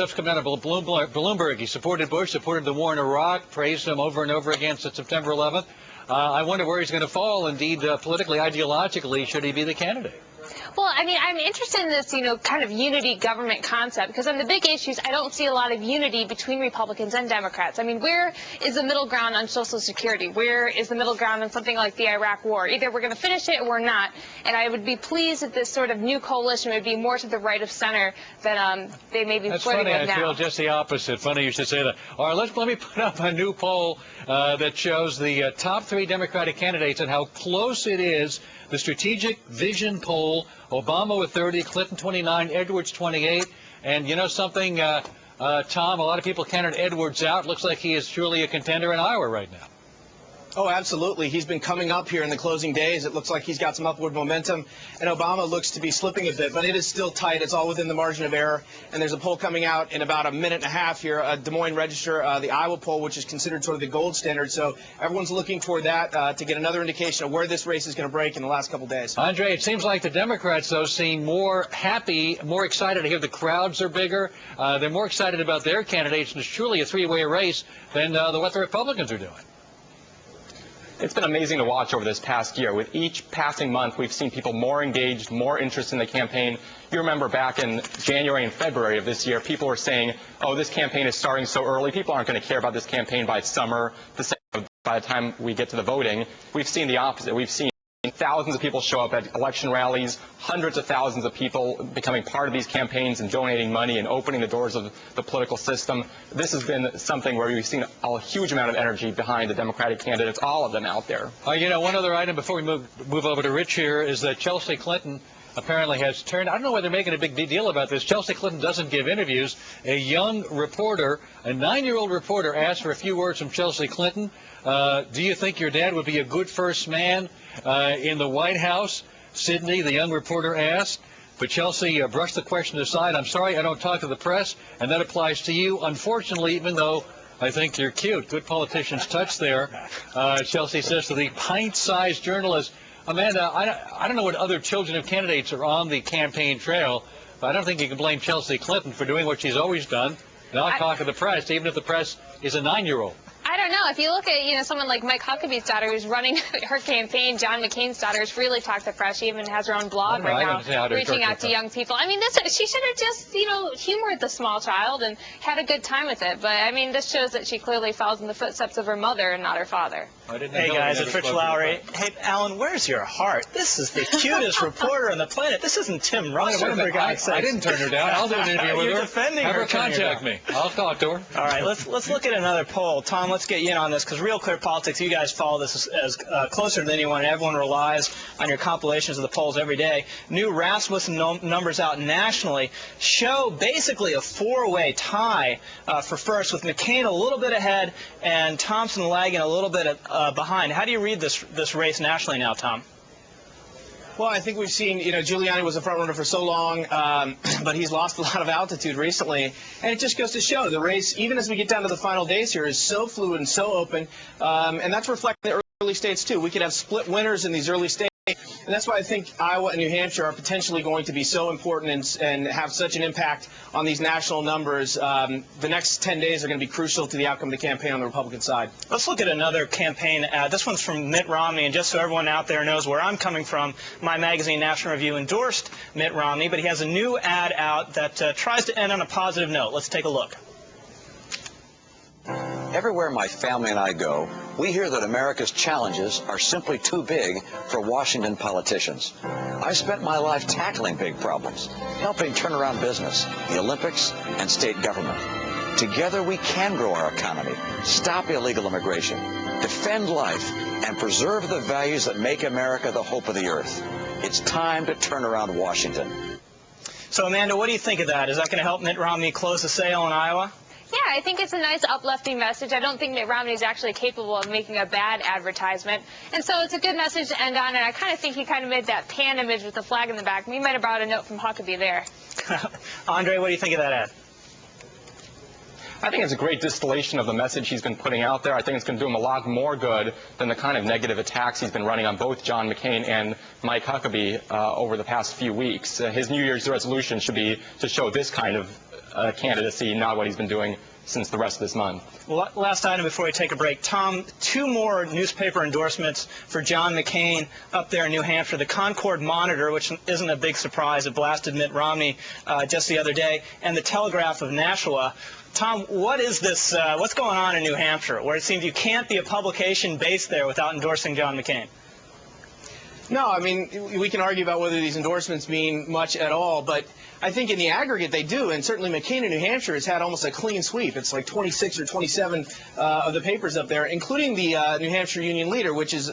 stuff's coming out of Bloomberg. He supported Bush, supported the war in Iraq, praised him over and over again since September 11th. I wonder where he's going to fall, indeed, politically, ideologically, should he be the candidate. Well, I mean, I'm interested in this, kind of unity government concept, because on the big issues, I don't see a lot of unity between Republicans and Democrats. I mean, where is the middle ground on Social Security? Where is the middle ground on something like the Iraq War? Either we're going to finish it or we're not. And I would be pleased if this sort of new coalition would be more to the right of center than they may be flirting with now. That's funny. I feel just the opposite. Funny you should say that. All right, let me put up a new poll that shows the top 3 Democratic candidates and how close it is. The Strategic Vision poll, Obama with 30, Clinton 29, Edwards 28. And you know something, Tom, a lot of people counted Edwards out. Looks like he is truly a contender in Iowa right now. Oh, absolutely. He's been coming up here in the closing days. It looks like he's got some upward momentum, and Obama looks to be slipping a bit, but it is still tight. It's all within the margin of error, and there's a poll coming out in about a minute and a half here, Des Moines Register, the Iowa poll, which is considered sort of the gold standard. So everyone's looking toward that to get another indication of where this race is going to break in the last couple days. Andre, it seems like the Democrats, though, seem more happy, more excited to hear the crowds are bigger. They're more excited about their candidates, and it's truly a three-way race than what the Republicans are doing. It's been amazing to watch over this past year. With each passing month, we've seen people more engaged, more interested in the campaign. You remember back in January and February of this year, people were saying, oh, this campaign is starting so early. People aren't going to care about this campaign by summer. By the time we get to the voting, we've seen the opposite. We've seen thousands of people show up at election rallies, hundreds of thousands of people becoming part of these campaigns and donating money and opening the doors of the political system. This has been something where we've seen a huge amount of energy behind the Democratic candidates, all of them out there. One other item before we move over to Rich here is that Chelsea Clinton apparently has turned, I don't know why they're making a big deal about this. Chelsea Clinton doesn't give interviews. A young reporter, a 9-year-old reporter, asked for a few words from Chelsea Clinton. Do you think your dad would be a good first man in the White House? Sydney, the young reporter, asked. But Chelsea brushed the question aside. I'm sorry, I don't talk to the press, and that applies to you. Unfortunately, even though I think you're cute, good politician's touch there, Chelsea says to the pint-sized journalist, Amanda, I don't know what other children of candidates are on the campaign trail, but I don't think you can blame Chelsea Clinton for doing what she's always done, not talk to the press, even if the press is a 9-year-old. I don't know. If you look at, someone like Mike Huckabee's daughter who's running her campaign, John McCain's daughter has freely talked to the press. She even has her own blog right now, reaching out to young people. I mean, she should have just, humored the small child and had a good time with it. But, I mean, this shows that she clearly follows in the footsteps of her mother and not her father. Hey, guys, it's Rich Lowry. Hey, Alan, where's your heart? This is the cutest reporter on the planet. This isn't Tim Russell, for God's sake. I didn't turn her down. I'll do an interview with her. You're defending her. Have her contact me. I'll talk to her. All right, let's look at another poll. Tom, let's get you in on this, because Real Clear Politics, you guys follow this as closer than anyone. Everyone relies on your compilations of the polls every day. New Rasmussen numbers out nationally show basically a 4-way tie for first, with McCain a little bit ahead and Thompson lagging a little bit behind. How do you read this race nationally now, Tom? Well, I think we've seen, Giuliani was a front runner for so long, but he's lost a lot of altitude recently. And it just goes to show the race, even as we get down to the final days here, is so fluid and so open. And that's reflecting the early states, too. We could have split winners in these early states. And that's why I think Iowa and New Hampshire are potentially going to be so important and have such an impact on these national numbers. The next 10 days are going to be crucial to the outcome of the campaign on the Republican side. Let's look at another campaign ad. This one's from Mitt Romney, and just so everyone out there knows where I'm coming from, my magazine, National Review, endorsed Mitt Romney, but he has a new ad out that tries to end on a positive note. Let's take a look. Everywhere my family and I go, we hear that America's challenges are simply too big for Washington politicians. I spent my life tackling big problems, helping turn around business, the Olympics, and state government. Together we can grow our economy, stop illegal immigration, defend life, and preserve the values that make America the hope of the earth. It's time to turn around Washington. So, Amanda, what do you think of that? Is that going to help Mitt Romney close the sale in Iowa? Yeah, I think it's a nice uplifting message. I don't think Mitt Romney is actually capable of making a bad advertisement. And so it's a good message to end on, and I kind of think he kind of made that pan image with the flag in the back. He might have brought a note from Huckabee there. Andre, what do you think of that ad? I think it's a great distillation of the message he's been putting out there. I think it's going to do him a lot more good than the kind of negative attacks he's been running on both John McCain and Mike Huckabee over the past few weeks. His New Year's resolution should be to show this kind of candidacy, not what he's been doing since the rest of this month. Well, last item before we take a break. Tom, 2 more newspaper endorsements for John McCain up there in New Hampshire. The Concord Monitor, which isn't a big surprise, it blasted Mitt Romney just the other day, and the Telegraph of Nashua. Tom, what is this? What's going on in New Hampshire, where it seems you can't be a publication based there without endorsing John McCain? No, I mean, we can argue about whether these endorsements mean much at all, but I think in the aggregate they do, and certainly McCain in New Hampshire has had almost a clean sweep. It's like 26 or 27 of the papers up there, including the New Hampshire Union Leader, which is